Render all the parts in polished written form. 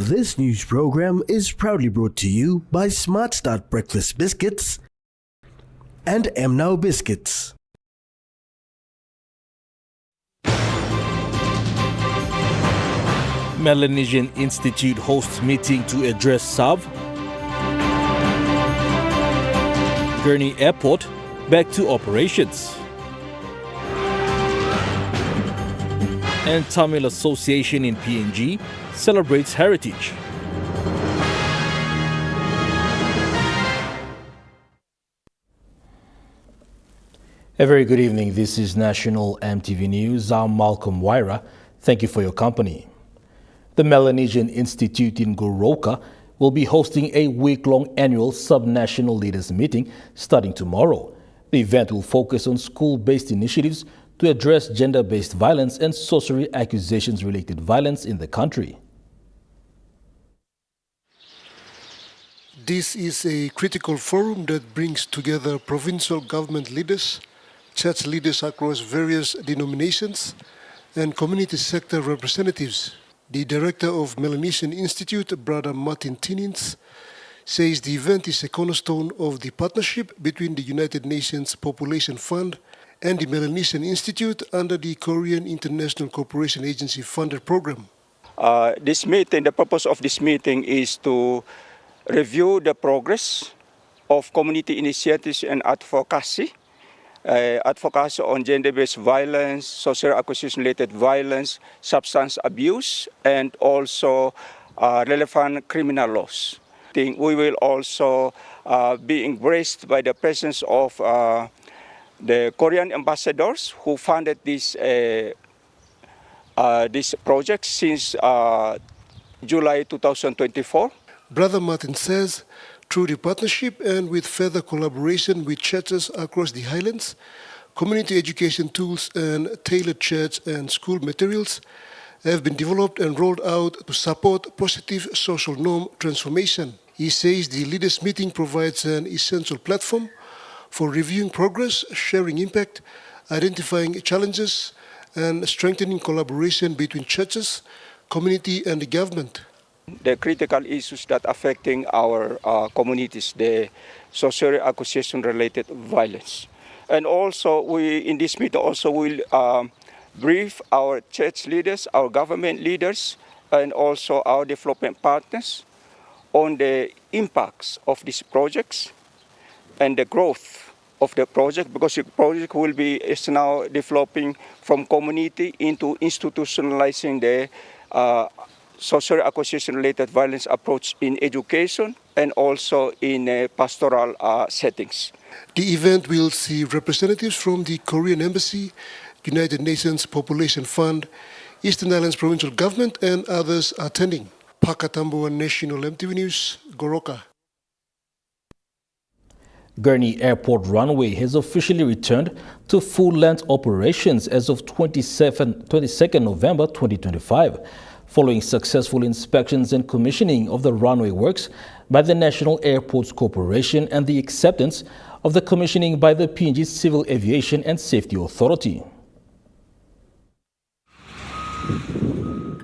This news program is proudly brought to you by Smart Start Breakfast Biscuits and Now Biscuits. Melanesian Institute hosts meeting to address SAV. Gurney Airport back to operations. And Tamil Association in PNG celebrates heritage. A very good evening. This is National EMTV News. I'm Malcolm Waira. Thank you for your company. The Melanesian Institute in Goroka will be hosting a week-long annual sub-national leaders meeting starting tomorrow. The event will focus on school-based initiatives to address gender-based violence and sorcery accusations-related violence in the country. This is a critical forum that brings together provincial government leaders, church leaders across various denominations, and community sector representatives. The director of Melanesian Institute, Brother Martin Tinins, says the event is a cornerstone of the partnership between the United Nations Population Fund and the Melanesian Institute under the Korean International Cooperation Agency funded program. The purpose of this meeting is to review the progress of community initiatives and advocacy on gender-based violence, social acquisition-related violence, substance abuse, and also relevant criminal laws. We will also be embraced by the presence of the Korean ambassadors who funded this project since July 2024. Brother Martin says, through the partnership and with further collaboration with churches across the Highlands, community education tools and tailored church and school materials have been developed and rolled out to support positive social norm transformation. He says the leaders' meeting provides an essential platform for reviewing progress, sharing impact, identifying challenges, and strengthening collaboration between churches, community, and the government. The critical issues that affecting our communities, the social acquisition-related violence. And also, in this meeting also will brief our church leaders, our government leaders, and also our development partners on the impacts of these projects and the growth of the project, because the project is now developing from community into institutionalizing the social acquisition-related violence approach in education and also in pastoral settings. The event will see representatives from the Korean Embassy, United Nations Population Fund, Eastern Islands Provincial Government, and others attending. Pakatamboa National EMTV News, Goroka. Gurney Airport runway has officially returned to full-length operations as of 22nd November 2025, following successful inspections and commissioning of the runway works by the National Airports Corporation and the acceptance of the commissioning by the PNG Civil Aviation and Safety Authority.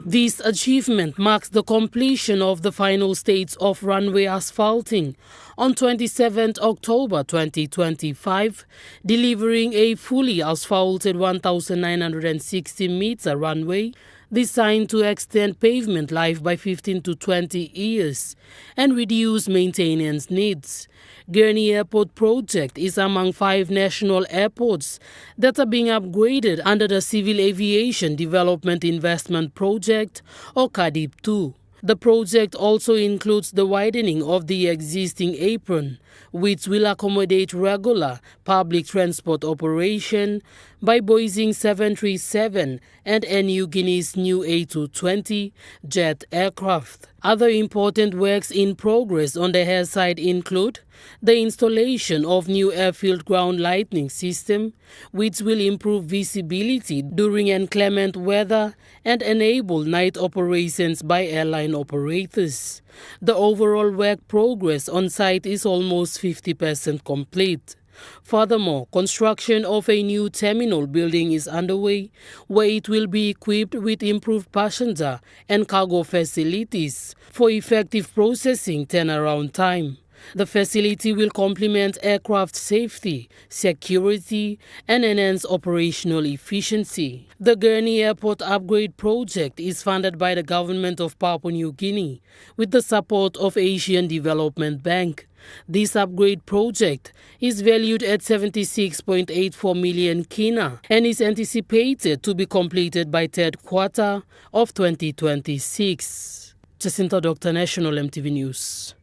This achievement marks the completion of the final stage of runway asphalting on 27 October 2025, delivering a fully asphalted 1,960-meter runway designed to extend pavement life by 15 to 20 years and reduce maintenance needs. Gurney Airport project is among 5 national airports that are being upgraded under the Civil Aviation Development Investment Project, or CADIP-2. The project also includes the widening of the existing apron, which will accommodate regular public transport operation by Boeing 737 and NU Guinea's new A220 jet aircraft. Other important works in progress on the air side include the installation of new airfield ground lighting system, which will improve visibility during inclement weather and enable night operations by airline operators. The overall work progress on site is almost 50% complete. Furthermore, construction of a new terminal building is underway, where it will be equipped with improved passenger and cargo facilities for effective processing turnaround time. The facility will complement aircraft safety, security, and enhance operational efficiency. The Gurney Airport Upgrade Project is funded by the government of Papua New Guinea with the support of Asian Development Bank. This upgrade project is valued at 76.84 million kina and is anticipated to be completed by third quarter of 2026. Jacinta Dr. National MTV News.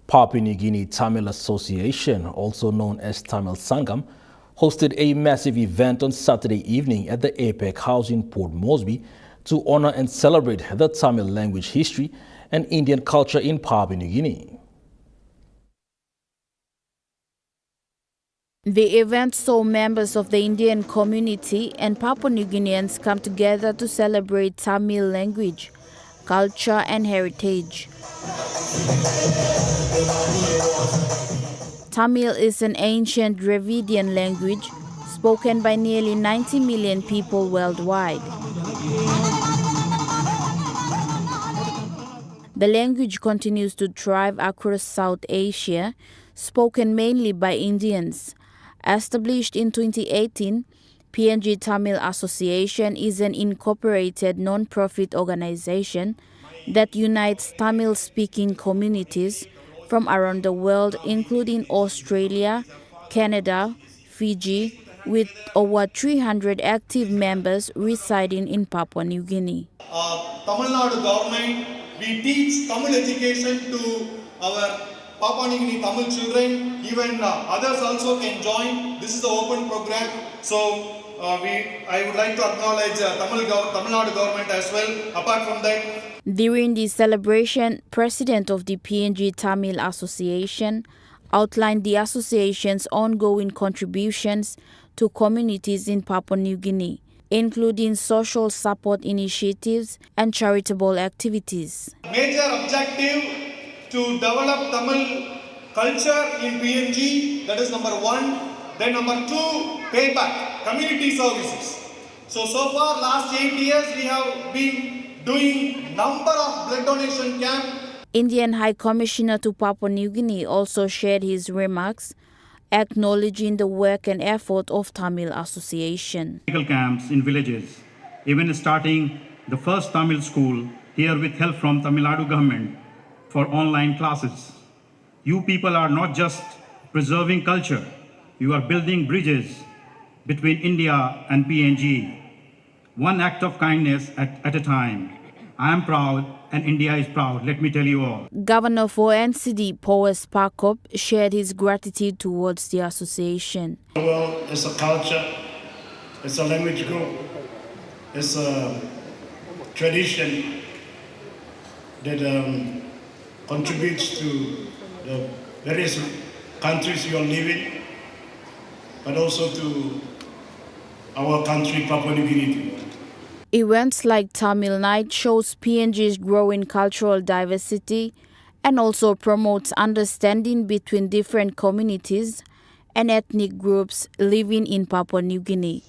Papua New Guinea Tamil Association, also known as Tamil Sangam, hosted a massive event on Saturday evening at the APEC House in Port Moresby to honor and celebrate the Tamil language history and Indian culture in Papua New Guinea. The event saw members of the Indian community and Papua New Guineans come together to celebrate Tamil language, culture and heritage. Tamil is an ancient Dravidian language spoken by nearly 90 million people worldwide. The language continues to thrive across South Asia, spoken mainly by Indians. Established in 2018, PNG Tamil Association is an incorporated non-profit organization that unites Tamil-speaking communities from around the world, including Australia, Canada, Fiji, with over 300 active members residing in Papua New Guinea. Tamil Nadu government, we teach Tamil education to our Papua New Guinea Tamil children. Even others also can join. This is the open program. So I would like to acknowledge Tamil Nadu government as well. Apart from that, during the celebration, President of the PNG Tamil Association outlined the association's ongoing contributions to communities in Papua New Guinea, including social support initiatives and charitable activities. Major objective to develop Tamil culture in PNG, that is number one. Then number two, payback, community services. So far last 8 years we have been doing number of blood donation camp. Indian High Commissioner to Papua New Guinea also shared his remarks, acknowledging the work and effort of Tamil Association. Camps in villages, even starting the first Tamil school here with help from Tamil Nadu government for online classes. You people are not just preserving culture, you are building bridges between India and PNG. One act of kindness at a time. I am proud and India is proud, let me tell you all. Governor for NCD, Powers Parkop, shared his gratitude towards the association. Well, it's a culture, it's a language group, it's a tradition that contributes to the various countries you are living, but also to our country, Papua New Guinea. Events like Tamil Night shows PNG's growing cultural diversity and also promotes understanding between different communities and ethnic groups living in Papua New Guinea.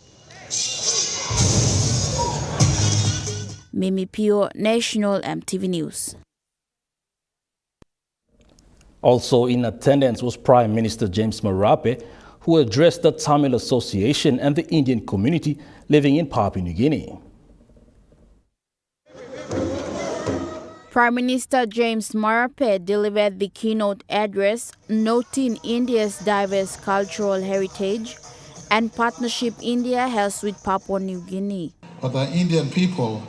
Mimi Pio, National MTV News. Also in attendance was Prime Minister James Marape, who addressed the Tamil Association and the Indian community living in Papua New Guinea. Prime Minister James Marape delivered the keynote address, noting India's diverse cultural heritage and partnership India has with Papua New Guinea. But the Indian people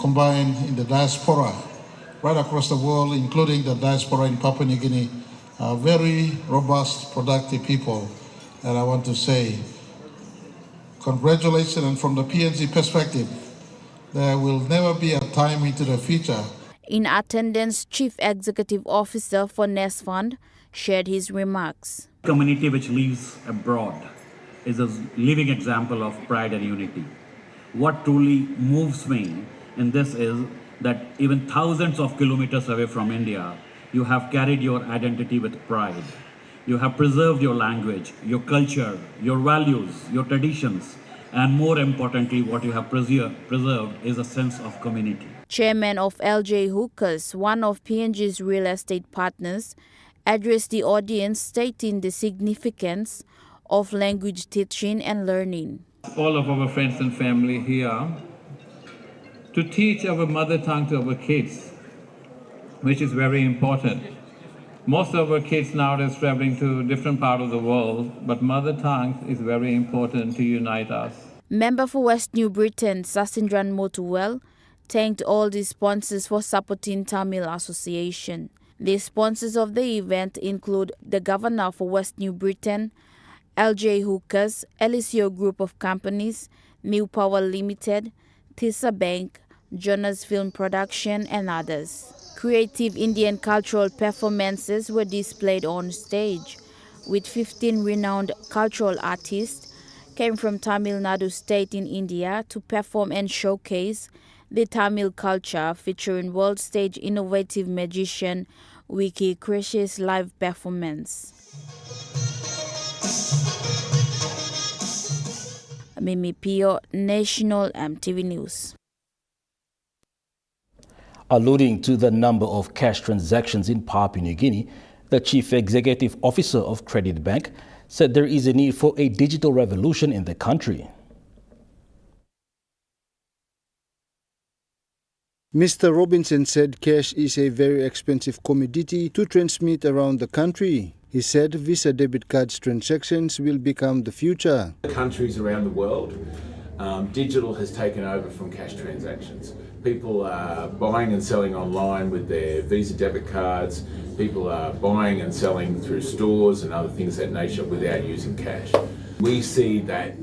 combined in the diaspora right across the world, including the diaspora in Papua New Guinea, are very robust, productive people. And I want to say congratulations, and from the PNG perspective, there will never be a time into the future. In attendance, Chief Executive Officer for Nest Fund shared his remarks. Community which lives abroad is a living example of pride and unity. What truly moves me in this is that even thousands of kilometers away from India, you have carried your identity with pride. You have preserved your language, your culture, your values, your traditions, and more importantly, what you have preserved is a sense of community. Chairman of LJ Hookers, one of PNG's real estate partners, addressed the audience stating the significance of language teaching and learning. All of our friends and family here to teach our mother tongue to our kids, which is very important. Most of our kids nowadays traveling to different parts of the world, but mother tongue is very important to unite us. Member for West New Britain, Sasindran Motuwel, thanked all the sponsors for supporting Tamil Association. The sponsors of the event include the Governor for West New Britain, LJ Hookers, Eliseo Group of Companies, New Power Limited, Tisa Bank, Jonas Film Production, and others. Creative Indian cultural performances were displayed on stage, with 15 renowned cultural artists came from Tamil Nadu state in India to perform and showcase the Tamil culture, featuring world stage innovative magician Wiki Krish's live performance. Mimi Pio, National EMTV News. Alluding to the number of cash transactions in Papua New Guinea, the Chief Executive Officer of Credit Bank said there is a need for a digital revolution in the country. Mr. Robinson said cash is a very expensive commodity to transmit around the country. He said Visa debit cards transactions will become the future. Countries around the world, digital has taken over from cash transactions. People are buying and selling online with their Visa debit cards. People are buying and selling through stores and other things of that nature without using cash. We see that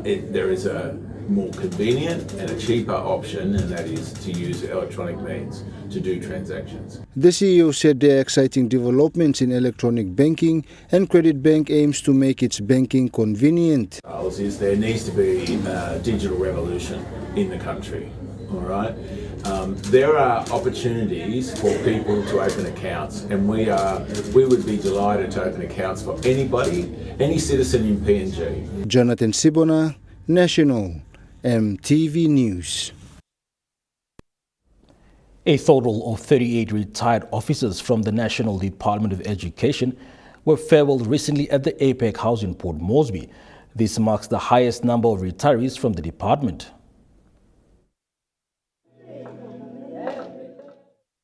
there is a more convenient and a cheaper option, and that is to use electronic means to do transactions. The CEO said there are exciting developments in electronic banking, and Credit Bank aims to make its banking convenient. There needs to be a digital revolution in the country. All right. There are opportunities for people to open accounts, and we would be delighted to open accounts for anybody, any citizen in PNG. Jonathan Sibona, National EMTV News. A total of 38 retired officers from the National Department of Education were farewelled recently at the APEC House in Port Moresby. This marks the highest number of retirees from the department.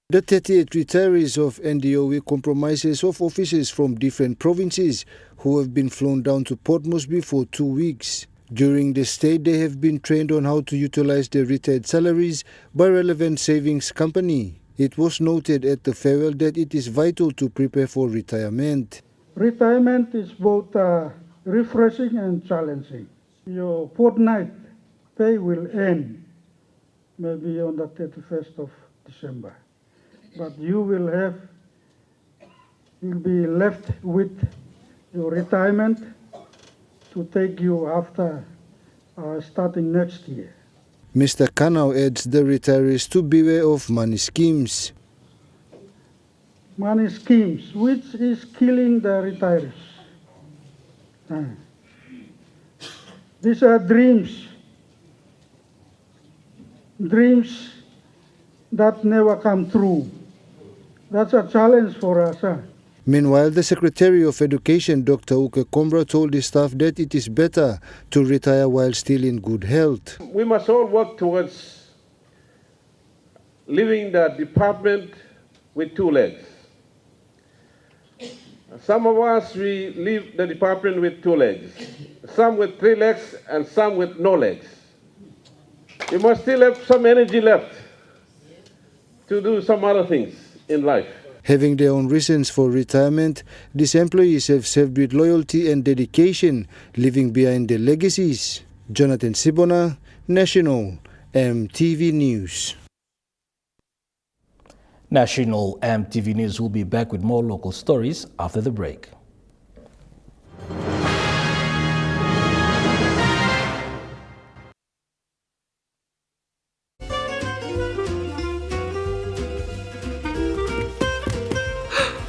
The 38 retirees of NDOE comprises of officers from different provinces who have been flown down to Port Moresby for 2 weeks. During the stay, they have been trained on how to utilize their retired salaries by relevant savings company. It was noted at the farewell that it is vital to prepare for retirement. Retirement is both refreshing and challenging. Your fortnight pay will end maybe on the 31st of December. But you will be left with your retirement to take you after starting next year. Mr. Kanau adds the retirees to beware of money schemes. Money schemes, which is killing the retirees. These are dreams that never come true. That's a challenge for us. Meanwhile, the Secretary of Education, Dr. Uke Kombra, told his staff that it is better to retire while still in good health. We must all work towards leaving the department with 2 legs. Some of us, we leave the department with 2 legs, some with 3 legs and some with no legs. You must still have some energy left to do some other things in life. Having their own reasons for retirement, these employees have served with loyalty and dedication, leaving behind their legacies. Jonathan Sibona, National EMTV News. National EMTV News will be back with more local stories after the break.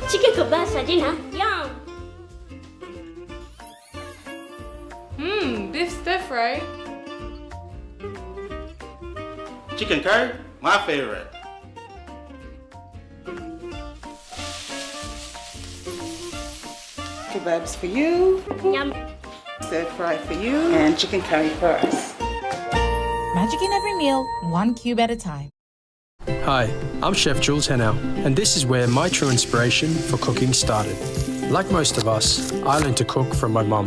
Chicken kebab saja nak? Yang. Stir fry. Chicken curry, my favorite. Kebabs for you. Yum. Stir fry for you. And chicken curry for us. Magic in every meal, one cube at a time. Hi, I'm Chef Jules Henow, and this is where my true inspiration for cooking started. Like most of us, I learned to cook from my mum.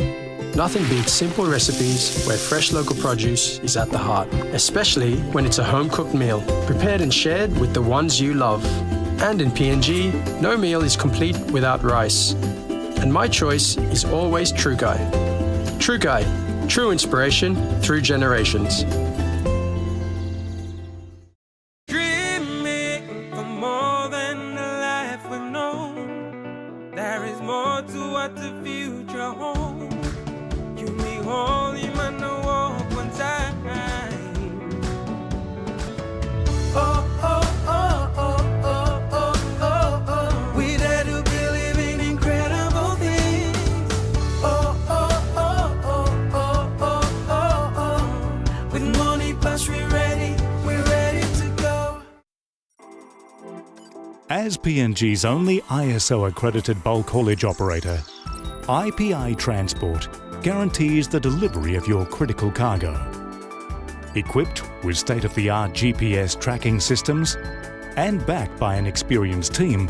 Nothing beats simple recipes where fresh local produce is at the heart, especially when it's a home-cooked meal, prepared and shared with the ones you love. And in PNG, no meal is complete without rice. And my choice is always True Guy. True Guy, true inspiration through generations. Dreaming for more than the life we've known. There is more to what the future holds. You may hold him and walk one time. Oh, oh, oh, oh, oh, oh, oh, oh. We dare to believe in incredible things. Oh, oh, oh, oh, oh, oh, oh, oh. With money plus we're ready to go. As PNG's only ISO-accredited bulk haulage operator, IPI Transport guarantees the delivery of your critical cargo. Equipped with state-of-the-art GPS tracking systems and backed by an experienced team,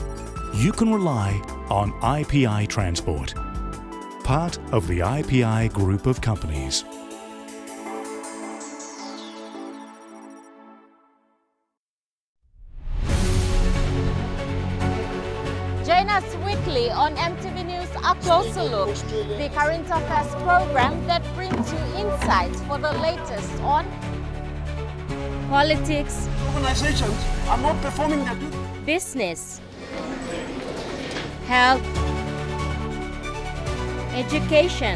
you can rely on IPI Transport, part of the IPI group of companies. Join us weekly on MTV News A Closer Look, the current affairs program that brings you insights for the latest on politics, organizations are not performing their duty, business, health, education,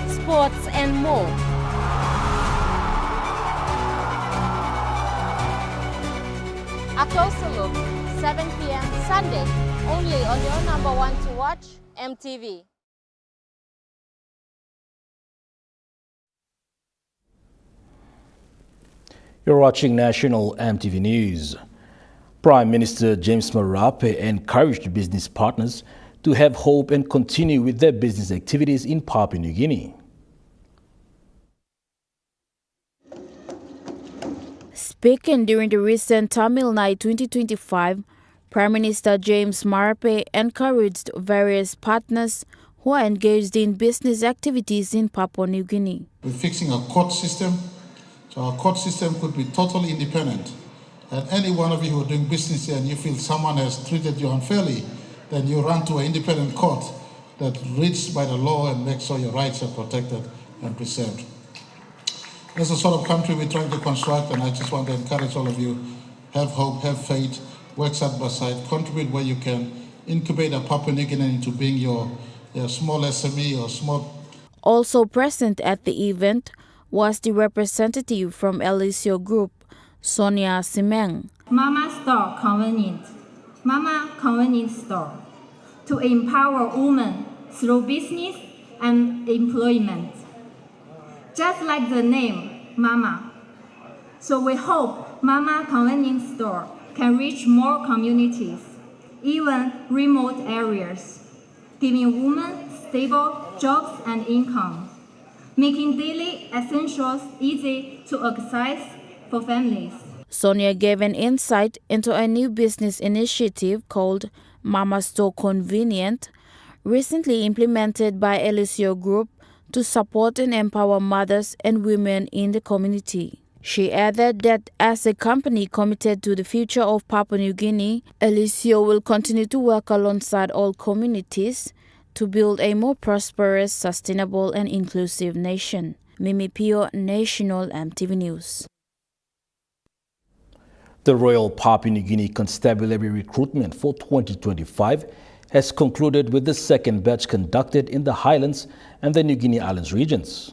sports and more. A Closer Look, 7 p.m. Sunday, only on your number one to watch, MTV. You're watching National MTV News. Prime Minister James Marape encouraged business partners to have hope and continue with their business activities in Papua New Guinea. Speaking during the recent Tamil Night 2025, Prime Minister James Marape encouraged various partners who are engaged in business activities in Papua New Guinea. We're fixing a court system, so our court system could be totally independent. And any one of you who are doing business here and you feel someone has treated you unfairly, then you run to an independent court that reads by the law and makes sure your rights are protected and preserved. That's the sort of country we're trying to construct, and I just want to encourage all of you, have hope, have faith, work side by side, contribute where you can, incubate a Papua New Guinea into being your small SME or small. Also present at the event was the representative from Eliseo Group, Sonia Simeng. Mama Store Convenient. Mama Convenience Store. To empower women through business and employment. Just like the name, Mama. So we hope Mama Convenience Store can reach more communities, even remote areas, giving women stable jobs and income, making daily essentials easy to access for families. Sonia gave an insight into a new business initiative called Mama Store Convenient, recently implemented by Eliseo Group to support and empower mothers and women in the community. She added that as a company committed to the future of Papua New Guinea, Eliseo will continue to work alongside all communities to build a more prosperous, sustainable and inclusive nation. Mimi Pio, National MTV News. The Royal Papua New Guinea Constabulary recruitment for 2025 has concluded with the second batch conducted in the Highlands and the New Guinea Islands regions.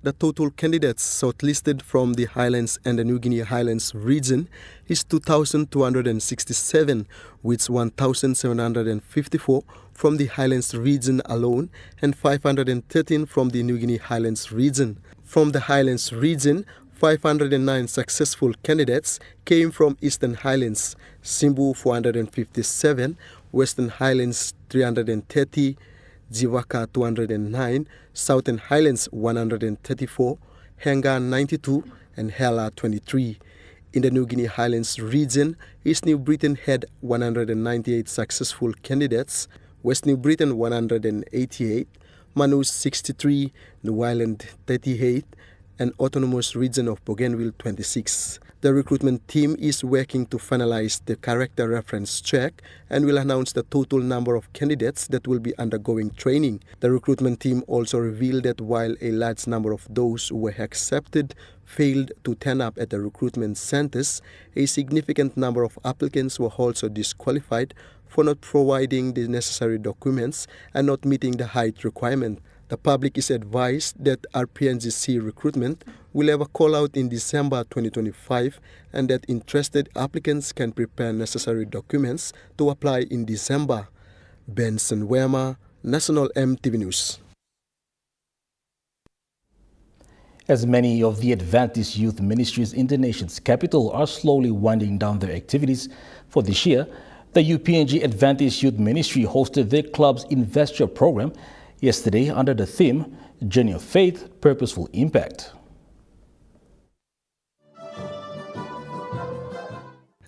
The total candidates shortlisted from the Highlands and the New Guinea Highlands region is 2,267, with 1,754 from the Highlands region alone and 513 from the New Guinea Highlands region. From the Highlands region, 509 successful candidates came from Eastern Highlands, Simbu 457, Western Highlands 330, Jiwaka 209, Southern Highlands 134, Henga 92, and Hela 23. In the New Guinea Highlands region, East New Britain had 198 successful candidates, West New Britain 188, Manus 63, New Ireland 38, and Autonomous Region of Bougainville 26. The recruitment team is working to finalize the character reference check and will announce the total number of candidates that will be undergoing training. The recruitment team also revealed that while a large number of those who were accepted failed to turn up at the recruitment centers, a significant number of applicants were also disqualified for not providing the necessary documents and not meeting the height requirement. The public is advised that RPNGC recruitment will have a call-out in December 2025 and that interested applicants can prepare necessary documents to apply in December. Benson Wema, National EMTV News. As many of the Adventist Youth Ministries in the nation's capital are slowly winding down their activities for this year, the UPNG Adventist Youth Ministry hosted their club's Investor program yesterday under the theme, Journey of Faith, Purposeful Impact.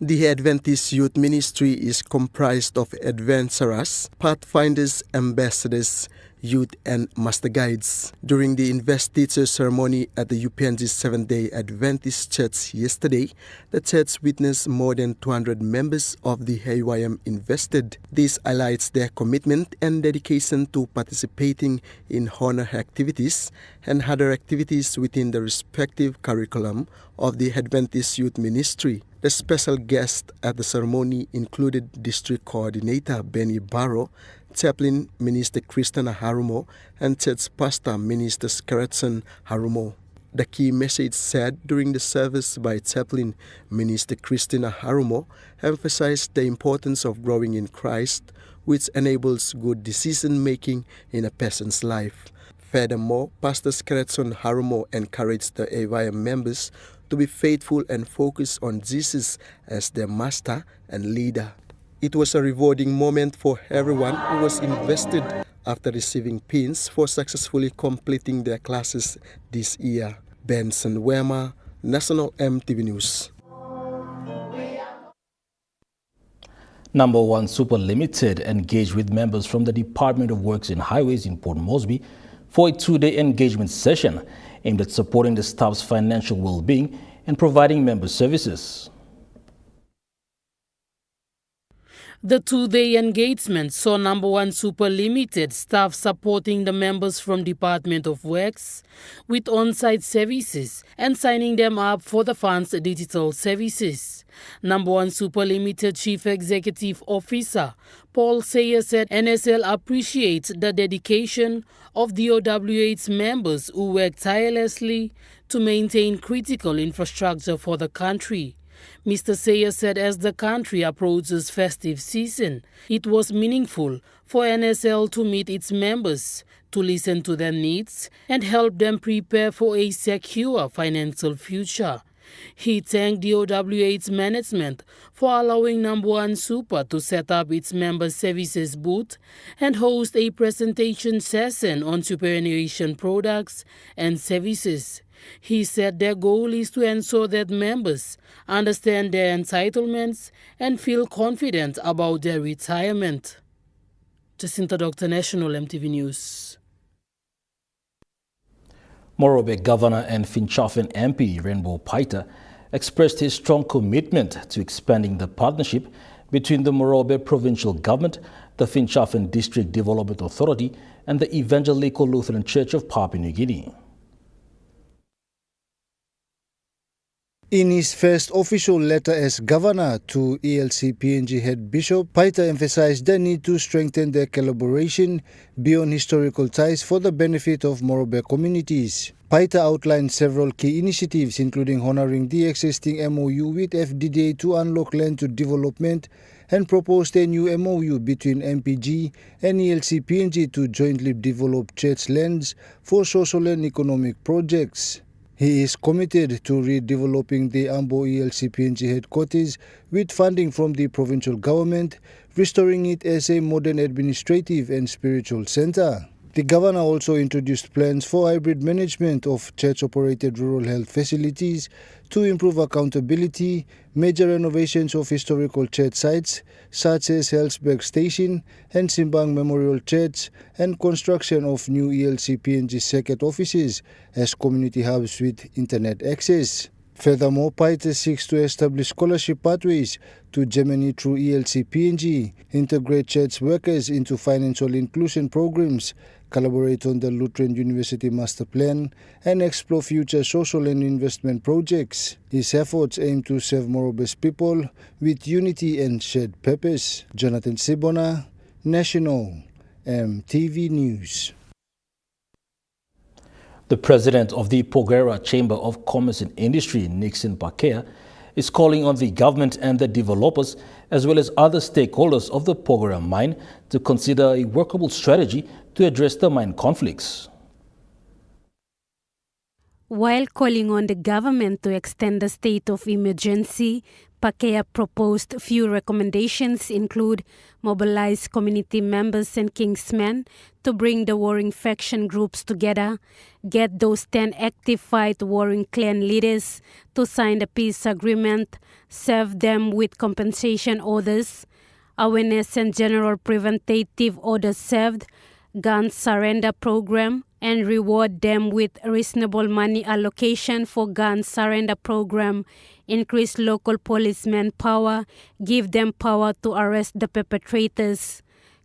The Adventist Youth Ministry is comprised of adventurers, pathfinders, ambassadors, youth and master guides. During the investiture ceremony at the UPNG Seventh-day Adventist Church yesterday, the church witnessed more than 200 members of the AYM invested. This highlights their commitment and dedication to participating in honor activities and other activities within the respective curriculum of the Adventist Youth Ministry. The special guests at the ceremony included District Coordinator Benny Barrow, Chaplain Minister Christina Harumo, and Church Pastor Minister Skeretson Harumo. The key message said during the service by Chaplain Minister Christina Harumo emphasized the importance of growing in Christ, which enables good decision-making in a person's life. Furthermore, Pastor Skeretson Harumo encouraged the AYM members to be faithful and focus on Jesus as their master and leader. It was a rewarding moment for everyone who was invested after receiving pins for successfully completing their classes this year. Benson Wema, National EMTV News. Number 1 Super Limited engaged with members from the Department of Works and Highways in Port Moresby for a 2-day engagement session aimed at supporting the staff's financial well-being and providing member services. The 2-day engagement saw Number 1 Super Limited staff supporting the members from Department of Works with on-site services and signing them up for the fund's digital services. Number 1 Super Limited Chief Executive Officer Paul Sayer said NSL appreciates the dedication of DOWH's members who work tirelessly to maintain critical infrastructure for the country. Mr. Sayer said as the country approaches festive season, it was meaningful for NSL to meet its members, to listen to their needs and help them prepare for a secure financial future. He thanked DOWH's management for allowing Number 1 Super to set up its member services booth and host a presentation session on superannuation products and services. He said their goal is to ensure that members understand their entitlements and feel confident about their retirement. Jacinta Dr. National EMTV News. Morobe Governor and Finchafen MP Rainbow Paita expressed his strong commitment to expanding the partnership between the Morobe Provincial Government, the Finchafen District Development Authority, and the Evangelical Lutheran Church of Papua New Guinea. In his first official letter as governor to ELC PNG head bishop, Paita emphasized the need to strengthen their collaboration beyond historical ties for the benefit of Morobe communities. Paita outlined several key initiatives, including honoring the existing MOU with FDDA to unlock land to development, and proposed a new MOU between MPG and ELC PNG to jointly develop church lands for social and economic projects. He is committed to redeveloping the Ambo ELC PNG headquarters with funding from the provincial government, restoring it as a modern administrative and spiritual center. The governor also introduced plans for hybrid management of church-operated rural health facilities to improve accountability, major renovations of historical church sites such as Hellsberg Station and Simbang Memorial Church, and construction of new ELC PNG circuit offices as community hubs with internet access. Furthermore, Paita seeks to establish scholarship pathways to Germany through ELC PNG, integrate church workers into financial inclusion programs, collaborate on the Lutheran University Master Plan, and explore future social and investment projects. His efforts aim to serve Morobe's people with unity and shared purpose. Jonathan Sibona, National EMTV News. The president of the Porgera Chamber of Commerce and Industry, Nixon Pakea, is calling on the government and the developers, as well as other stakeholders of the Porgera mine, to consider a workable strategy to address the mine conflicts. While calling on the government to extend the state of emergency, Pakea proposed a few recommendations include mobilize community members and kingsmen to bring the warring faction groups together, get those 10 active fight warring clan leaders to sign the peace agreement, serve them with compensation orders, awareness and general preventative orders served, gun surrender program, and reward them with reasonable money allocation for gun surrender program, increase local police manpower, give them power to arrest the perpetrators,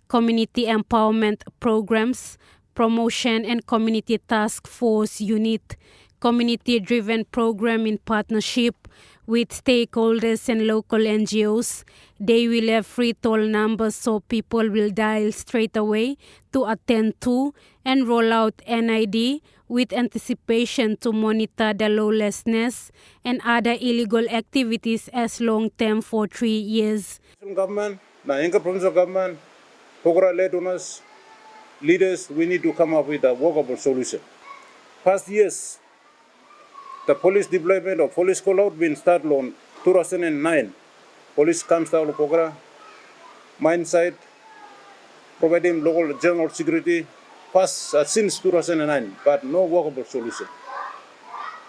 community empowerment programs, promotion and community task force unit, community-driven program in partnership with stakeholders and local NGOs. They will have free toll numbers so people will dial straight away to attend to, and roll out NID with anticipation to monitor the lawlessness and other illegal activities as long-term for 3 years. Government, the provincial government, Porgera donors, leaders, we need to come up with a workable solution. Past years, the police deployment or police call-out been started on 2009. Police comes down to Porgera, mine site, providing local general security, since 2009, but no workable solution.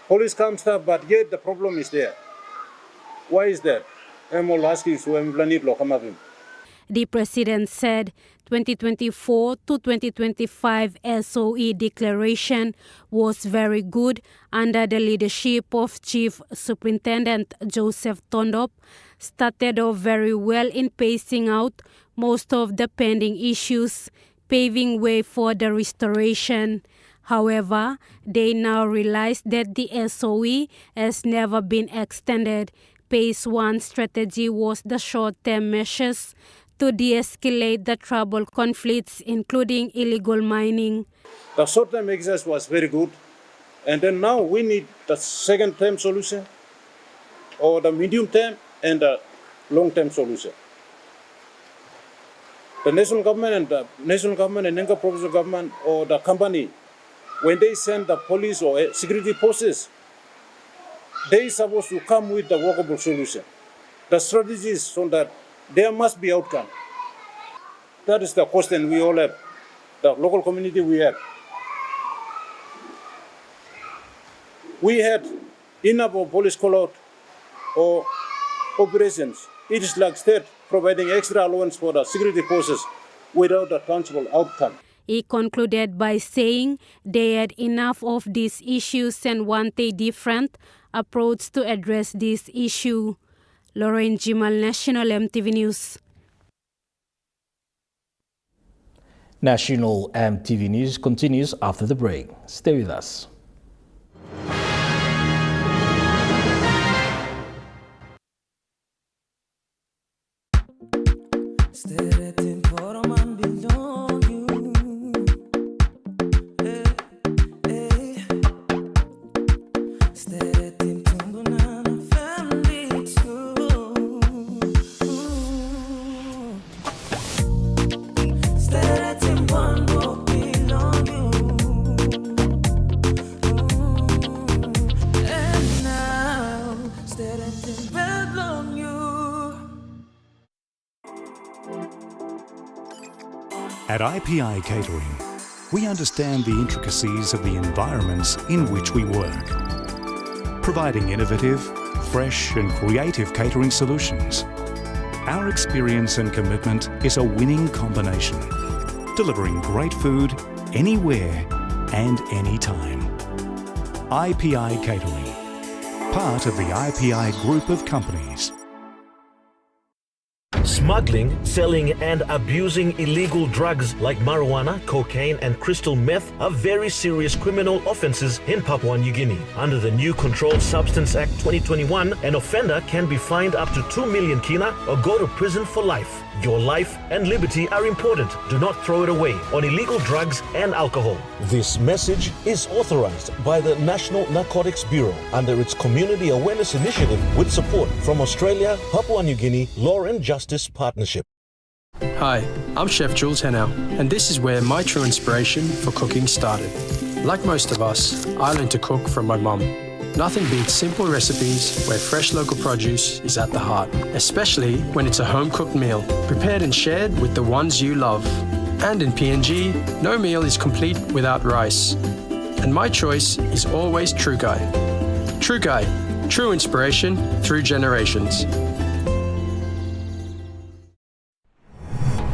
Police comes down, but yet the problem is there. Why is that? I'm all asking, so I'm planning to come up with. The president said 2024 to 2025 SOE declaration was very good under the leadership of Chief Superintendent Joseph Tondop, started off very well in pacing out most of the pending issues, paving way for the restoration. However, they now realize that the SOE has never been extended. Phase 1 strategy was the short-term measures to de-escalate the trouble conflicts, including illegal mining. The short-term exercise was very good, and then now we need the second-term solution, or the medium-term and the long-term solution. The national government and the provincial government or the company, when they send the police or security forces, they are supposed to come with the workable solution. The strategy is so that there must be outcome. That is the question we all have, the local community we have. We had enough of police call-out or operations. It is like state providing extra allowance for the security forces without a tangible outcome. He concluded by saying they had enough of these issues and want a different approach to address this issue. Lauren Jimal, National EMTV News. National EMTV News continues after the break. Stay with us. At IPI Catering, we understand the intricacies of the environments in which we work, providing innovative, fresh and creative catering solutions. Our experience and commitment is a winning combination, delivering great food anywhere and anytime. IPI Catering, part of the IPI group of companies. Smuggling, selling and abusing illegal drugs like marijuana, cocaine and crystal meth are very serious criminal offences in Papua New Guinea. Under the new Controlled Substance Act 2021, an offender can be fined up to 2 million kina or go to prison for life. Your life and liberty are important. Do not throw it away on illegal drugs and alcohol. This message is authorized by the National Narcotics Bureau under its Community Awareness Initiative with support from Australia, Papua New Guinea Law and Justice Partnership. Hi, I'm Chef Jules Henao, and this is where my true inspiration for cooking started. Like most of us, I learned to cook from my mum. Nothing beats simple recipes where fresh local produce is at the heart, especially when it's a home-cooked meal, prepared and shared with the ones you love. And in PNG, no meal is complete without rice. And my choice is always True Guy. True Guy, true inspiration through generations.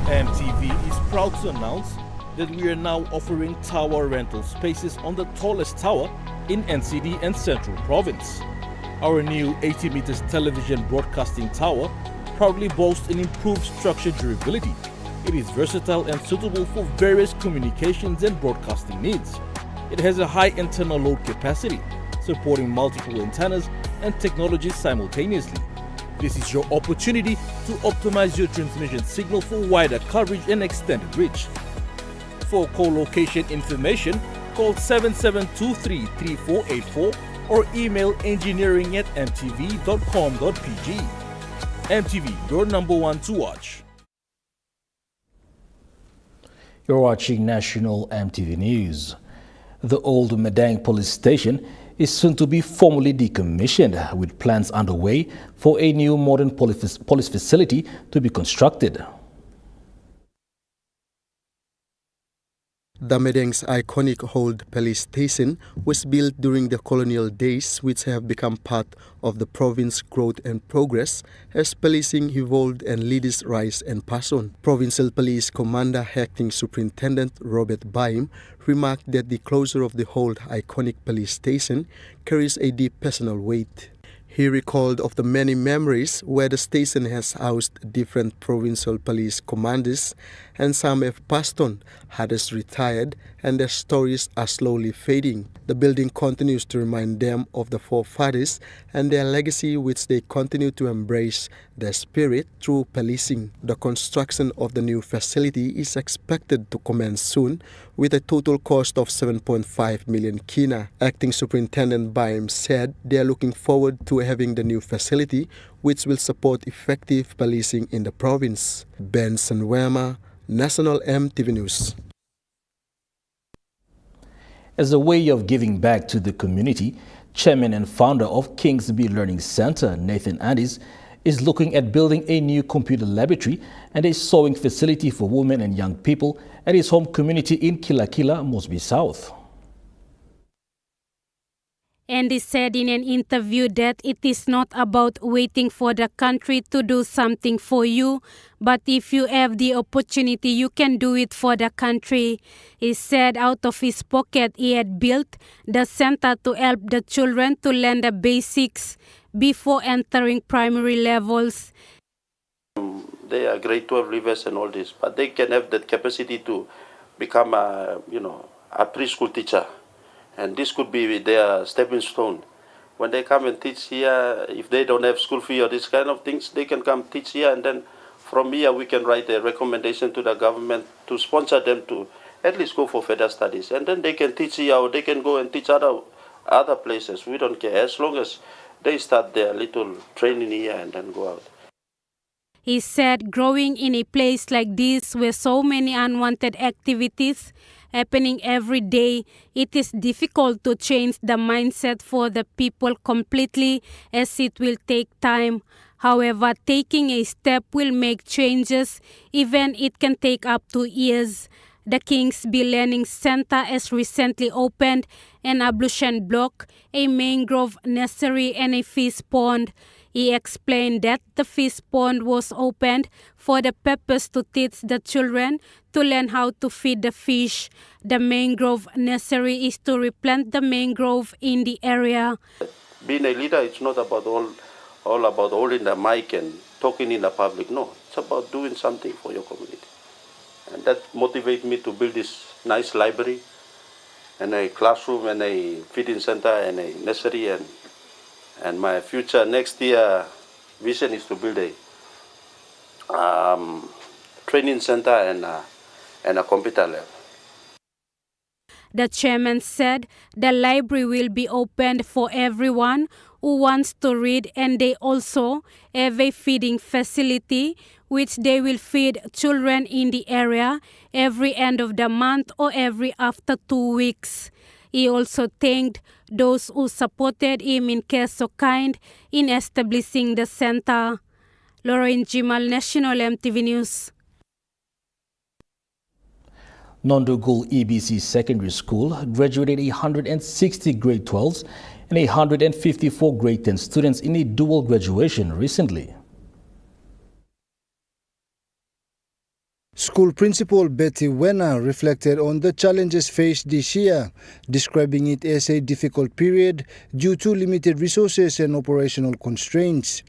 EMTV is proud to announce that we are now offering tower rental spaces on the tallest tower in NCD and Central Province. Our new 80 meters television broadcasting tower proudly boasts an improved structure durability. It is versatile and suitable for various communications and broadcasting needs. It has a high internal load capacity, supporting multiple antennas and technologies simultaneously. This is your opportunity to optimize your transmission signal for wider coverage and extended reach. For co-location information, call 7723-3484 or email engineering@mtv.com.pg. MTV, your number one to watch. You're watching National MTV News. The old Madang police station is soon to be formally decommissioned, with plans underway for a new modern police facility to be constructed. The Madang's iconic old police station was built during the colonial days, which have become part of the province's growth and progress as policing evolved and leaders rise and pass on. Provincial Police Commander Acting Superintendent Robert Baim remarked that the closure of the old iconic police station carries a deep personal weight. He recalled of the many memories where the station has housed different provincial police commanders, and some have passed on, others retired, and their stories are slowly fading. The building continues to remind them of the forefathers and their legacy, which they continue to embrace their spirit through policing. The construction of the new facility is expected to commence soon, with a total cost of 7.5 million kina. Acting Superintendent Baim said they are looking forward to having the new facility, which will support effective policing in the province. Benson Wema, National MTV News. As a way of giving back to the community, Chairman and founder of Kingsby Learning Center, Nathan Andis, is looking at building a new computer laboratory and a sewing facility for women and young people at his home community in Kilakila, Mosby South. Andy said in an interview that it is not about waiting for the country to do something for you, but if you have the opportunity, you can do it for the country. He said out of his pocket he had built the center to help the children to learn the basics before entering primary levels. They are grade 12 leavers and all this, but they can have that capacity to become a preschool teacher. And this could be their stepping stone. When they come and teach here, if they don't have school fee or this kind of things, they can come teach here, and then from here we can write a recommendation to the government to sponsor them to at least go for further studies. And then they can teach here or they can go and teach other places. We don't care, as long as they start their little training here and then go out. He said growing in a place like this where so many unwanted activities happening every day, it is difficult to change the mindset for the people completely, as it will take time. However, taking a step will make changes, even it can take up to years. The Kingsby Learning Center has recently opened an ablution block, a mangrove nursery and a fish pond. He explained that the fish pond was opened for the purpose to teach the children to learn how to feed the fish. The mangrove nursery is to replant the mangrove in the area. Being a leader, it's not about all about holding the mic and talking in the public. No, it's about doing something for your community. And that motivates me to build this nice library and a classroom and a feeding center and a nursery. And my future next year vision is to build a training center and a computer lab. The chairman said the library will be opened for everyone who wants to read, and they also have a feeding facility which they will feed children in the area every end of the month or every after 2 weeks. He also thanked those who supported him in Care So Kind in establishing the center. Lauren Jimal, National MTV News. Nondogul EBC Secondary School graduated 160 grade 12s and 154 grade 10 students in a dual graduation recently. School Principal Betty Wena reflected on the challenges faced this year, describing it as a difficult period due to limited resources and operational constraints.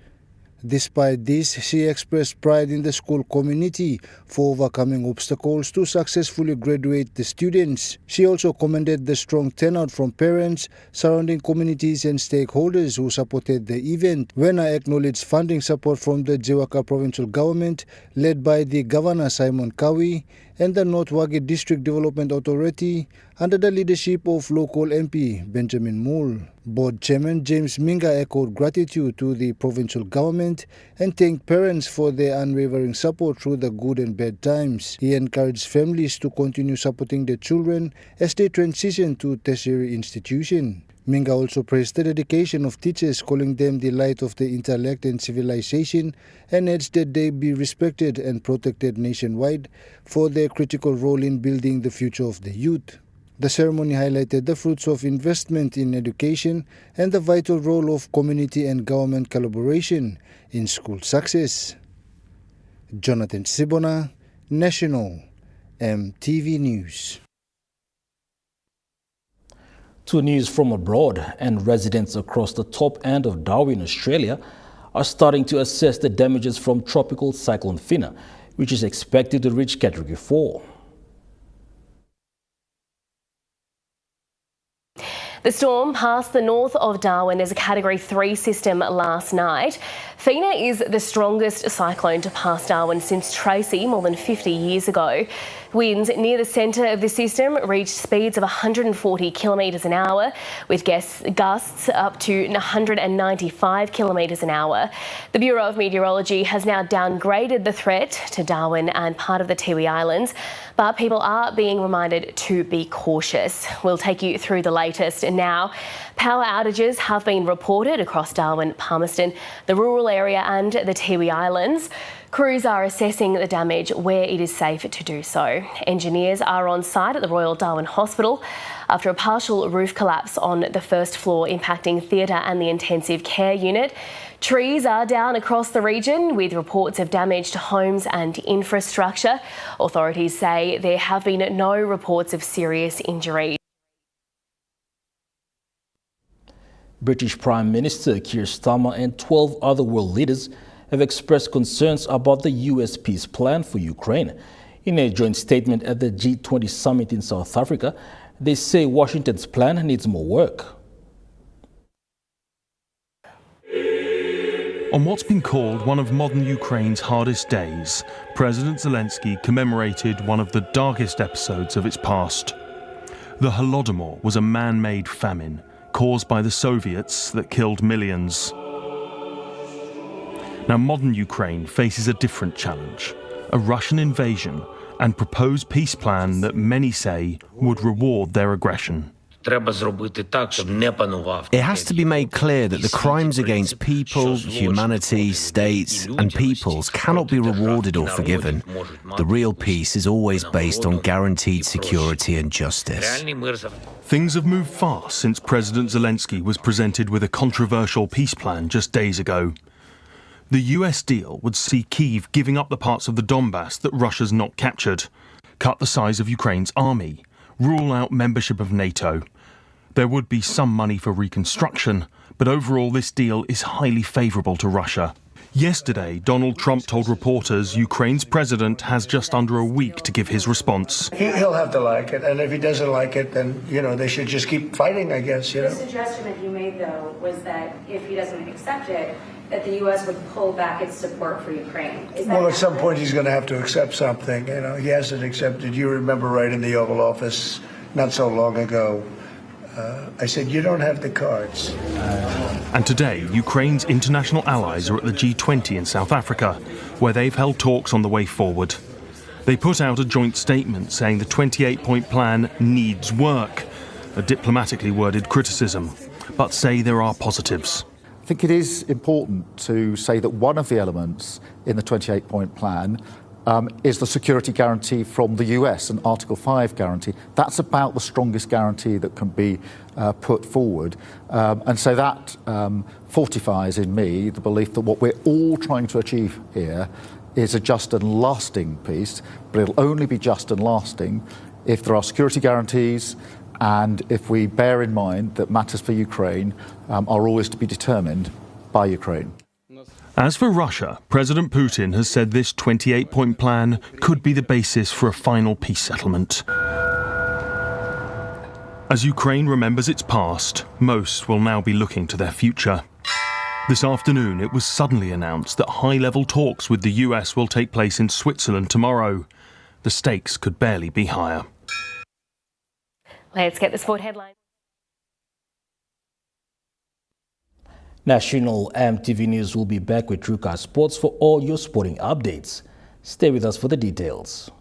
Despite this, she expressed pride in the school community for overcoming obstacles to successfully graduate the students. She also commended the strong turnout from parents, surrounding communities and stakeholders who supported the event. Wena acknowledged funding support from the Jewaka provincial government, led by the Governor Simon Kawi, and the North Wagi District Development Authority under the leadership of local MP Benjamin Moole. Board Chairman James Minga echoed gratitude to the provincial government and thanked parents for their unwavering support through the good and bad times. He encouraged families to continue supporting their children as they transition to tertiary institution. Minga also praised the dedication of teachers, calling them the light of the intellect and civilization, and urged that they be respected and protected nationwide for their critical role in building the future of the youth. The ceremony highlighted the fruits of investment in education and the vital role of community and government collaboration in school success. Jonathan Sibona, National MTV News. To news from abroad, and residents across the top end of Darwin, Australia, are starting to assess the damages from Tropical Cyclone Fina, which is expected to reach Category 4. The storm passed the north of Darwin as a Category 3 system last night. Fina is the strongest cyclone to pass Darwin since Tracy more than 50 years ago. Winds near the centre of the system reached speeds of 140 kilometres an hour, with gusts up to 195 kilometres an hour. The Bureau of Meteorology has now downgraded the threat to Darwin and part of the Tiwi Islands, but people are being reminded to be cautious. We'll take you through the latest now. Power outages have been reported across Darwin, Palmerston, the rural area and the Tiwi Islands. Crews are assessing the damage where it is safe to do so. Engineers are on site at the Royal Darwin Hospital after a partial roof collapse on the first floor impacting theatre and the intensive care unit. Trees are down across the region with reports of damage to homes and infrastructure. Authorities say there have been no reports of serious injury. British Prime Minister Keir Starmer and 12 other world leaders have expressed concerns about the US peace plan for Ukraine. In a joint statement at the G20 summit in South Africa, they say Washington's plan needs more work. On what's been called one of modern Ukraine's hardest days, President Zelensky commemorated one of the darkest episodes of its past. The Holodomor was a man-made famine caused by the Soviets that killed millions. Now, modern Ukraine faces a different challenge, a Russian invasion and proposed peace plan that many say would reward their aggression. It has to be made clear that the crimes against people, humanity, states and peoples cannot be rewarded or forgiven. The real peace is always based on guaranteed security and justice. Things have moved fast since President Zelensky was presented with a controversial peace plan just days ago. The US deal would see Kyiv giving up the parts of the Donbass that Russia's not captured, cut the size of Ukraine's army, rule out membership of NATO. There would be some money for reconstruction, but overall this deal is highly favourable to Russia. Yesterday, Donald Trump told reporters Ukraine's president has just under a week to give his response. He'll have to like it, and if he doesn't like it, then, they should just keep fighting, I guess, The suggestion that you made, though, was that if he doesn't accept it, that the U.S. would pull back its support for Ukraine. Well, at some point he's going to have to accept something. He hasn't accepted. You remember right in the Oval Office not so long ago, I said, you don't have the cards. And today, Ukraine's international allies are at the G20 in South Africa, where they've held talks on the way forward. They put out a joint statement saying the 28-point plan needs work, a diplomatically worded criticism, but say there are positives. I think it is important to say that one of the elements in the 28-point plan is the security guarantee from the US, an Article 5 guarantee. That's about the strongest guarantee that can be put forward. And so that fortifies in me the belief that what we're all trying to achieve here is a just and lasting peace, but it'll only be just and lasting if there are security guarantees and if we bear in mind that matters for Ukraine are always to be determined by Ukraine. As for Russia, President Putin has said this 28-point plan could be the basis for a final peace settlement. As Ukraine remembers its past, most will now be looking to their future. This afternoon, it was suddenly announced that high-level talks with the US will take place in Switzerland tomorrow. The stakes could barely be higher. Let's get the sport headline. National EMTV News will be back with TrueCar Sports for all your sporting updates. Stay with us for the details.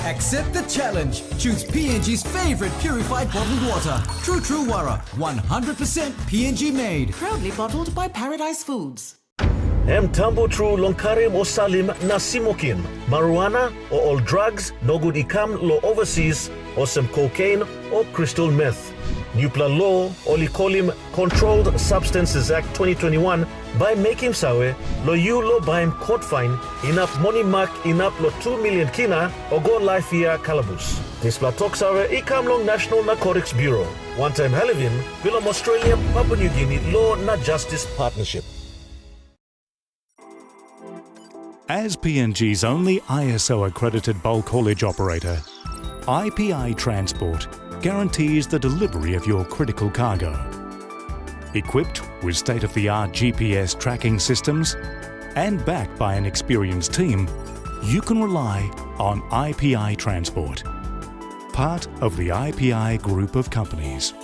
Accept the challenge. Choose PNG's favorite purified bottled water. True Wara, 100% PNG made. Proudly bottled by Paradise Foods. Mtambo true lonkarim o salim na simokin. Marijuana or all drugs no good ikam lo overseas or some cocaine or crystal meth. Nupla law olikolim Controlled Substances Act 2021 by making sawe lo you lo baim court fine enough money mark enough lo 2 million kina or go life year calabus. This platok sawe ikam long National Narcotics Bureau. One time Halivin Bilom Australia Papua New Guinea Law na Justice Partnership. As PNG's only ISO-accredited bulk haulage operator, IPI Transport guarantees the delivery of your critical cargo. Equipped with state-of-the-art GPS tracking systems and backed by an experienced team, you can rely on IPI Transport, part of the IPI group of companies.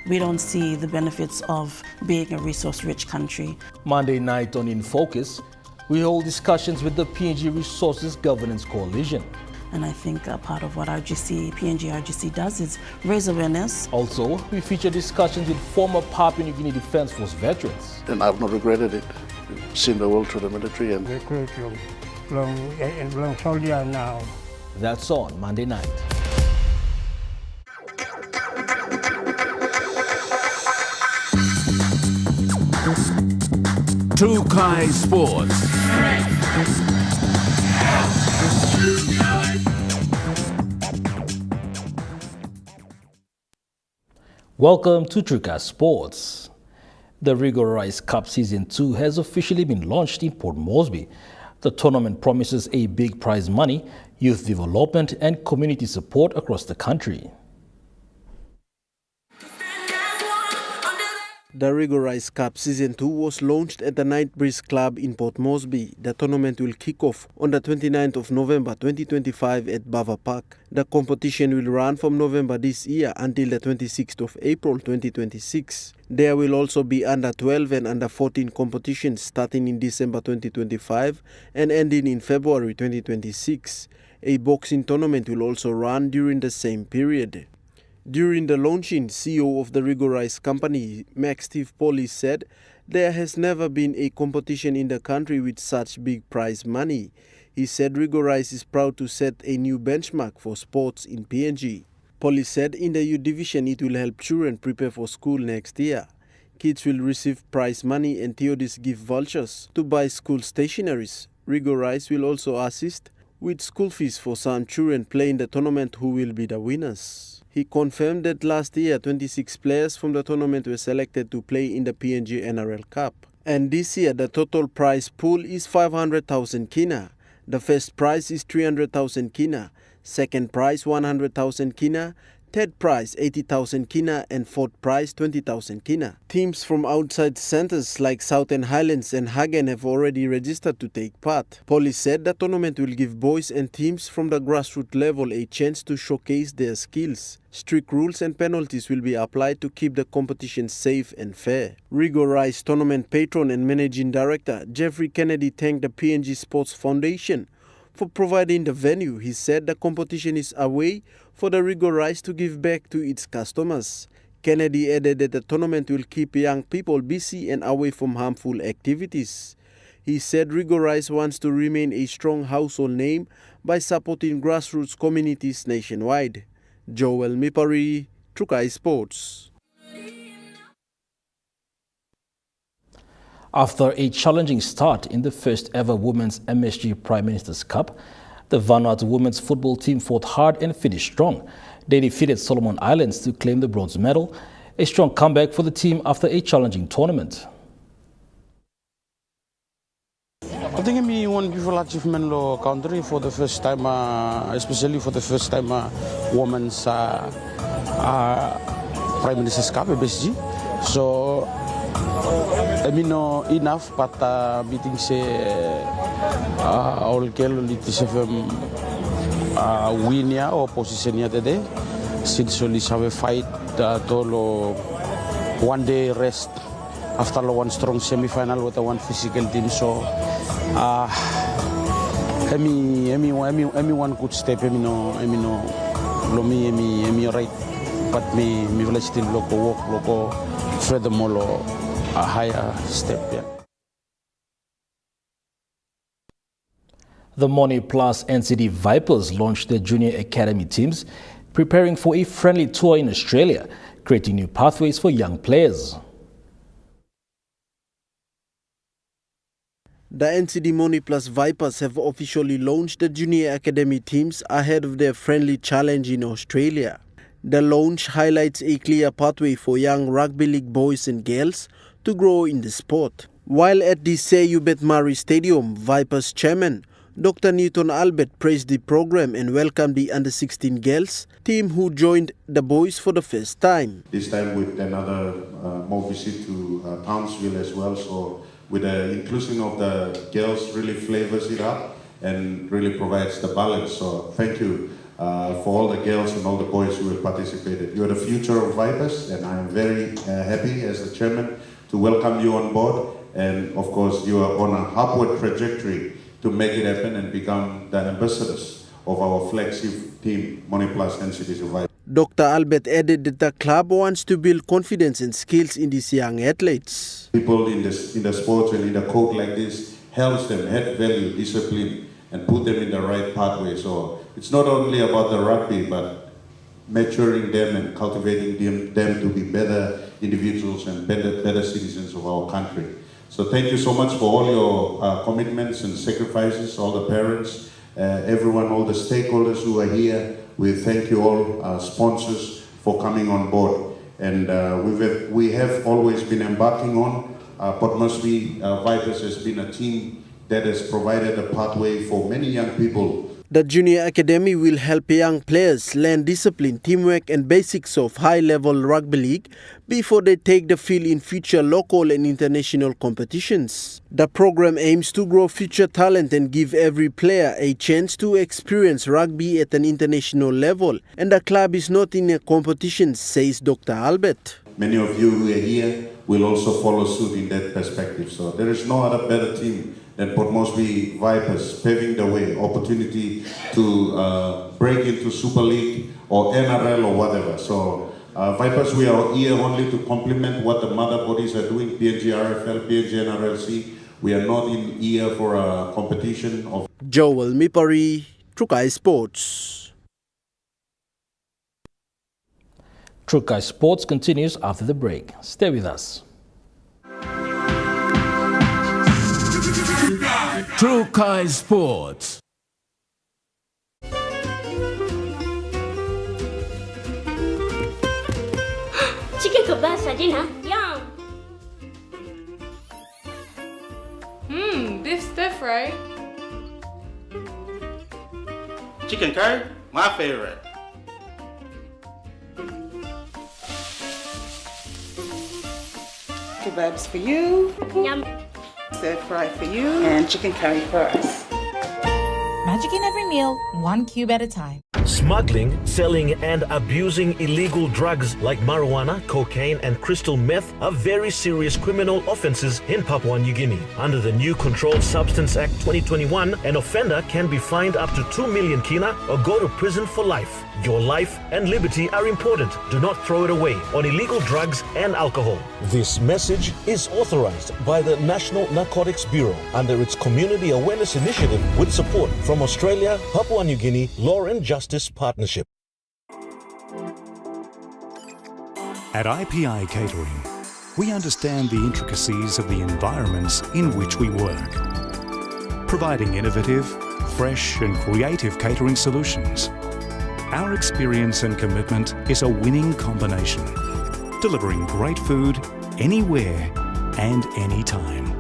We don't see the benefits of being a resource-rich country. Monday night on In Focus, we hold discussions with the PNG Resources Governance Coalition. And I think a part of what PNG RGC does is raise awareness. Also, we feature discussions with former Papua New Guinea Defence Force veterans. And I've not regretted it. Seen the world through the military and recruit long soldier now. That's on Monday night. Tukai Sports. Welcome to Tukai Sports. The Rigorized Cup Season 2 has officially been launched in Port Moresby. The tournament promises a big prize money, youth development and community support across the country. The Rigorized Cup Season 2 was launched at the Night Breeze Club in Port Moresby. The tournament will kick off on the 29th of November 2025 at Bava Park. The competition will run from November this year until the 26th of April 2026. There will also be under 12 and under 14 competitions starting in December 2025 and ending in February 2026. A boxing tournament will also run during the same period. During the launching, CEO of the Rigorized company, Max Steve Polly, said there has never been a competition in the country with such big prize money. He said Rigorized is proud to set a new benchmark for sports in PNG. Polly said in the youth division it will help children prepare for school next year. Kids will receive prize money and Theodis gift vouchers to buy school stationaries. Rigorized will also assist with school fees for some children playing the tournament who will be the winners. He confirmed that last year 26 players from the tournament were selected to play in the PNG NRL Cup. And this year the total prize pool is 500,000 kina. The first prize is 300,000 kina, second prize 100,000 kina, third prize 80,000 kina and fourth prize 20,000 kina. Teams from outside centres like Southern Highlands and Hagen have already registered to take part. Polly said the tournament will give boys and teams from the grassroots level a chance to showcase their skills. Strict rules and penalties will be applied to keep the competition safe and fair. Rigorized tournament patron and managing director Jeffrey Kennedy thanked the PNG Sports Foundation for providing the venue. He said the competition is a way for the Rigorized to give back to its customers. Kennedy added that the tournament will keep young people busy and away from harmful activities. He said Rigorized wants to remain a strong household name by supporting grassroots communities nationwide. Joel Mipari, Tukai Sports. After a challenging start in the first ever Women's MSG Prime Minister's Cup, the Vanuatu women's football team fought hard and finished strong. They defeated Solomon Islands to claim the bronze medal, a strong comeback for the team after a challenging tournament. I think it's one beautiful achievement lo country for the first time, especially for the first time women's Prime Minister's Cup MSG. So I mean enough, but meeting say all girl it is win ya or position ya today. Since only have a fight to 1 day rest after one strong semi-final with one physical team. So anyone could step. Right, but me will still walk furthermore a higher step. Yeah. The Money Plus NCD Vipers launched their junior academy teams, preparing for a friendly tour in Australia, creating new pathways for young players. The NCD Money Plus Vipers have officially launched the junior academy teams ahead of their friendly challenge in Australia. The launch highlights a clear pathway for young rugby league boys and girls to grow in the sport. While at the Seyu Betmari Stadium, Vipers chairman Dr. Newton Albert praised the program and welcomed the under-16 girls team who joined the boys for the first time. This time with another more visit to Townsville as well, so with the inclusion of the girls really flavors it up and really provides the balance. So thank you for all the girls and all the boys who have participated. You are the future of Vipers, and I am very happy as the chairman to welcome you on board. And of course, you are on a upward trajectory to make it happen and become the ambassadors of our flagship team, Money Plus NCD Vipers. Dr. Albert added that the club wants to build confidence and skills in these young athletes. People in the sports and in the code like this helps them add value, discipline, and put them in the right pathway. So it's not only about the rugby, but maturing them and cultivating them to be better individuals and better citizens of our country. So thank you so much for all your commitments and sacrifices, all the parents, everyone, all the stakeholders who are here. We thank you all, sponsors, for coming on board. And we have always been embarking on. Port Moresby Vipers has been a team that has provided a pathway for many young people. The Junior Academy will help young players learn discipline, teamwork and basics of high-level rugby league before they take the field in future local and international competitions. The program aims to grow future talent and give every player a chance to experience rugby at an international level. And the club is not in a competition, says Dr. Albert. Many of you who are here will also follow suit in that perspective. So there is no other better team than Port Moresby Vipers, paving the way, opportunity to break into Super League or NRL or whatever. So Vipers, we are here only to complement what the mother bodies are doing, PNG RFL, PNG NRLC. We are not in here for a competition of... Joel Mipari, Trukai Sports. Trukai Sports continues after the break. Stay with us. Trukai Sports. Chicken kebab saja, Yum. Beef stir fry. Chicken curry, my favorite. Kebabs for you. Yum. Stir fry for you. And chicken curry for us. Magic in every meal, one cube at a time. Smuggling, selling and abusing illegal drugs like marijuana, cocaine and crystal meth are very serious criminal offences in Papua New Guinea. Under the new Controlled Substance Act 2021, an offender can be fined up to 2 million kina or go to prison for life. Your life and liberty are important. Do not throw it away on illegal drugs and alcohol. This message is authorized by the National Narcotics Bureau under its Community Awareness Initiative with support from Australia, Papua New Guinea Law and Justice Partnership. At IPI Catering, we understand the intricacies of the environments in which we work, providing innovative, fresh and creative catering solutions. Our experience and commitment is a winning combination, delivering great food anywhere and anytime.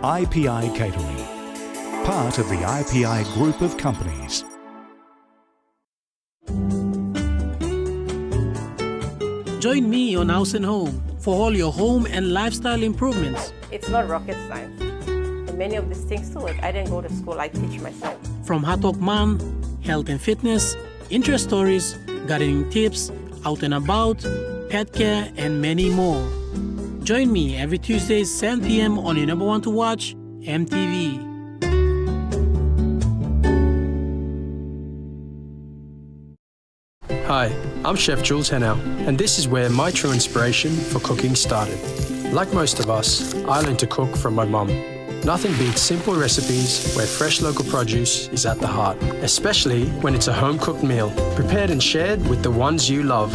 IPI Catering, part of the IPI group of companies. Join me on House and Home for all your home and lifestyle improvements. It's not rocket science. And many of these things too, like I didn't go to school, I teach myself. From Hatok Man, health and fitness, interest stories, gardening tips, out and about, pet care, and many more. Join me every Tuesday, 7 p.m. on your number one to watch, EMTV. Hi, I'm Chef Jules Henao, and this is where my true inspiration for cooking started. Like most of us, I learned to cook from my mum. Nothing beats simple recipes where fresh local produce is at the heart, especially when it's a home-cooked meal, prepared and shared with the ones you love.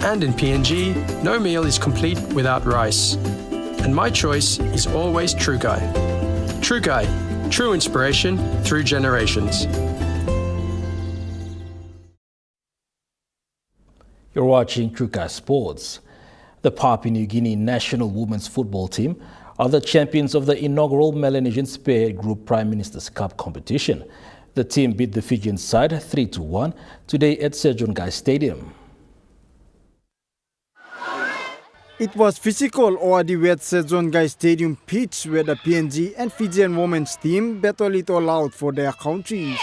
And in PNG, no meal is complete without rice. And my choice is always Trukai. Trukai, true inspiration through generations. You're watching Trukai Sports. The Papua New Guinea national women's football team are the champions of the inaugural Melanesian Spearhead Group Prime Minister's Cup competition. The team beat the Fijian side 3-1 today at Sejong Stadium. It was physical over the wet Sejong Stadium pitch where the PNG and Fijian women's team battled it all out for their countries.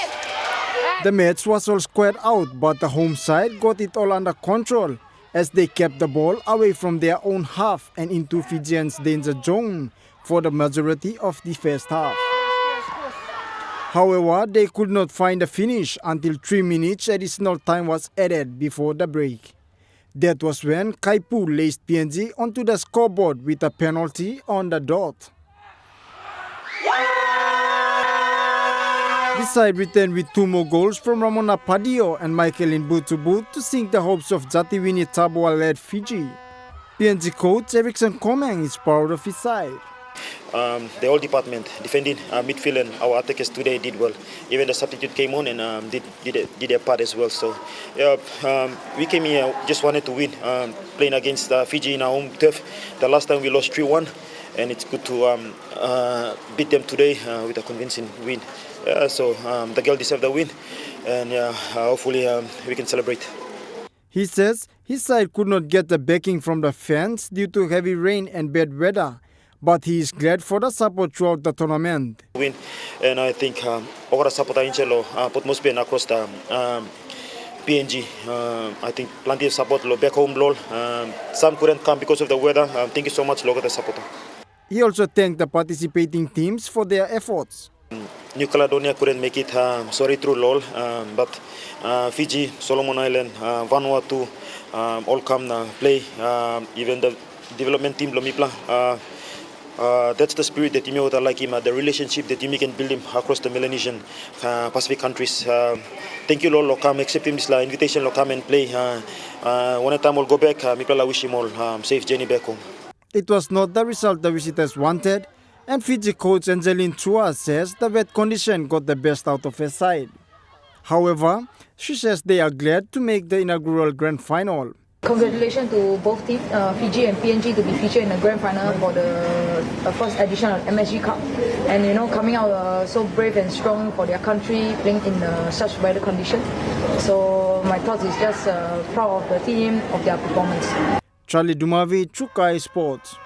The match was all squared out, but the home side got it all under control as they kept the ball away from their own half and into Fijians' danger zone for the majority of the first half. However, they could not find a finish until 3 minutes additional time was added before the break. That was when Kaipu laced PNG onto the scoreboard with a penalty on the dot. The side returned with 2 more goals from Ramona Padio and Michael Mbutubu to sink the hopes of Jatiwini Tabua-led Fiji. PNG coach Erickson Komang is proud of his side. The whole department, defending, midfield and our attackers today did well. Even the substitute came on and did their part as well. So yeah, we came here, just wanted to win, playing against Fiji in our home turf. The last time we lost 3-1, and it's good to beat them today with a convincing win. So the girls deserve the win, and hopefully we can celebrate. He says his side could not get the backing from the fans due to heavy rain and bad weather, but he is glad for the support throughout the tournament. Win, and I think over the support in Chelo, put most been across the PNG. I think plenty of support back home. Some couldn't come because of the weather. Thank you so much, local support. He also thanked the participating teams for their efforts. New Caledonia couldn't make it, sorry through LOL, but Fiji, Solomon Island, Vanuatu, all come play, even the development team, Lomipla. That's the spirit that you like him, the relationship that you can build him across the Melanesian Pacific countries. Thank you, Lord, come accept him this invitation, come and play. One time we'll go back, Mipla wish him all safe journey back home. It was not the result the visitors wanted, and Fiji coach Angeline Chua says the wet condition got the best out of her side. However, she says they are glad to make the inaugural grand final. Congratulations to both teams, Fiji and PNG, to be featured in the grand final for the first edition of MSG Cup. And coming out so brave and strong for their country, playing in such weather conditions. So my thoughts is just proud of the team, of their performance. Charlie Dumavi, Chukai Sports.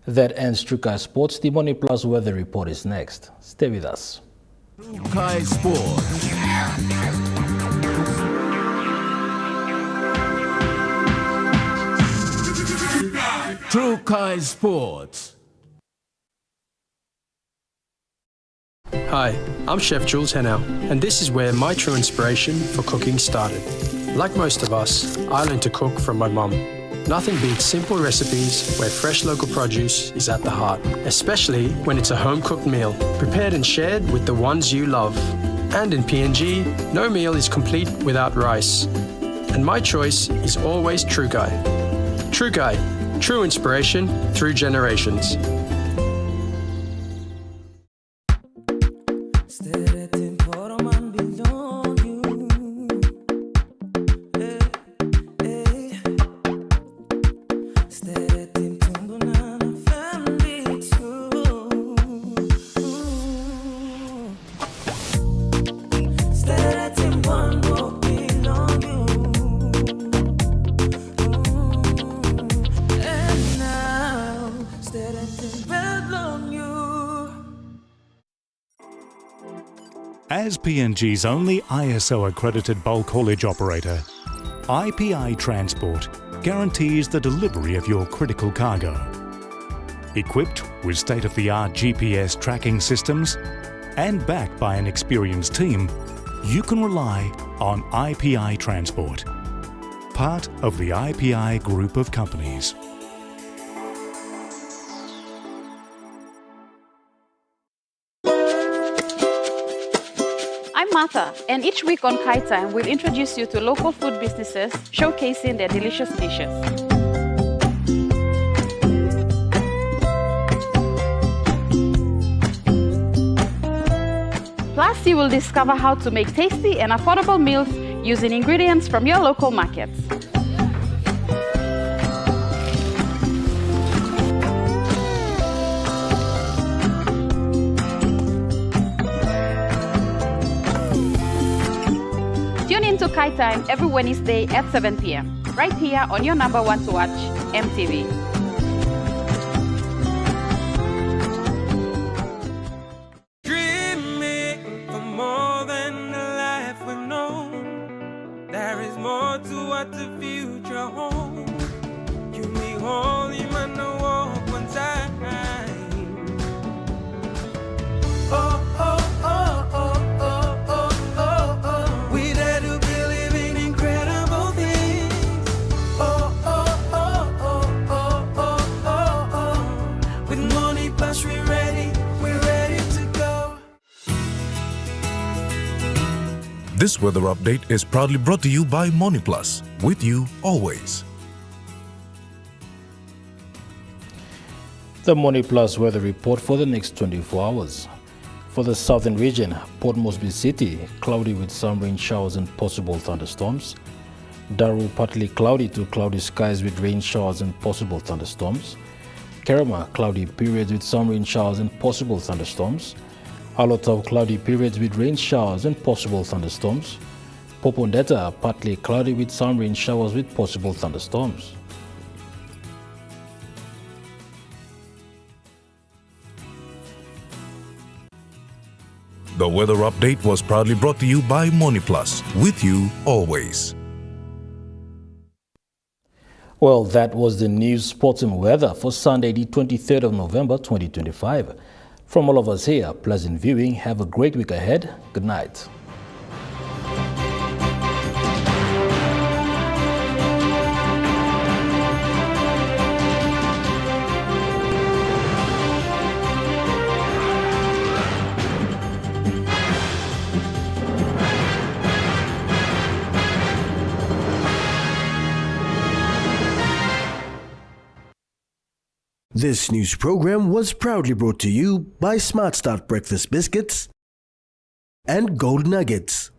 That ends Trukai Sports. The Money Plus weather report is next. Stay with us. Trukai Sports. Trukai Sports. Hi, I'm Chef Jules Henao, and this is where my true inspiration for cooking started. Like most of us, I learned to cook from my mum. Nothing beats simple recipes where fresh local produce is at the heart, especially when it's a home-cooked meal, prepared and shared with the ones you love. And in PNG, no meal is complete without rice. And my choice is always Trukai. Trukai, true inspiration through generations. As PNG's only ISO-accredited bulk haulage operator, IPI Transport guarantees the delivery of your critical cargo. Equipped with state-of-the-art GPS tracking systems and backed by an experienced team, you can rely on IPI Transport, part of the IPI group of companies. I'm Martha, and each week on Kai Time, we'll introduce you to local food businesses showcasing their delicious dishes. Plus, you will discover how to make tasty and affordable meals using ingredients from your local markets. Tune in to Kai Time every Wednesday at 7 p.m. right here on your number one to watch, EMTV. Dreaming for more than the life we've known. There is more to what the future holds. You may hold him on the walk one time. Oh, oh, oh, oh, oh, oh, oh, oh. We dare to believe in incredible things. Oh, oh, oh, oh, oh, This weather update is proudly brought to you by MoneyPlus, with you always. The Money Plus weather report for the next 24 hours. For the southern region, Port Moresby City, cloudy with some rain showers and possible thunderstorms. Daru, partly cloudy to cloudy skies with rain showers and possible thunderstorms. Kerama, cloudy periods with some rain showers and possible thunderstorms. Alotau, cloudy periods with rain showers and possible thunderstorms. Popondetta, partly cloudy with some rain showers with possible thunderstorms. The weather update was proudly brought to you by MoneyPlus, with you always. Well, that was the news, sports and weather for Sunday, the 23rd of November, 2025. From all of us here, pleasant viewing. Have a great week ahead. Good night. This news program was proudly brought to you by Smart Start Breakfast Biscuits and Gold Nuggets.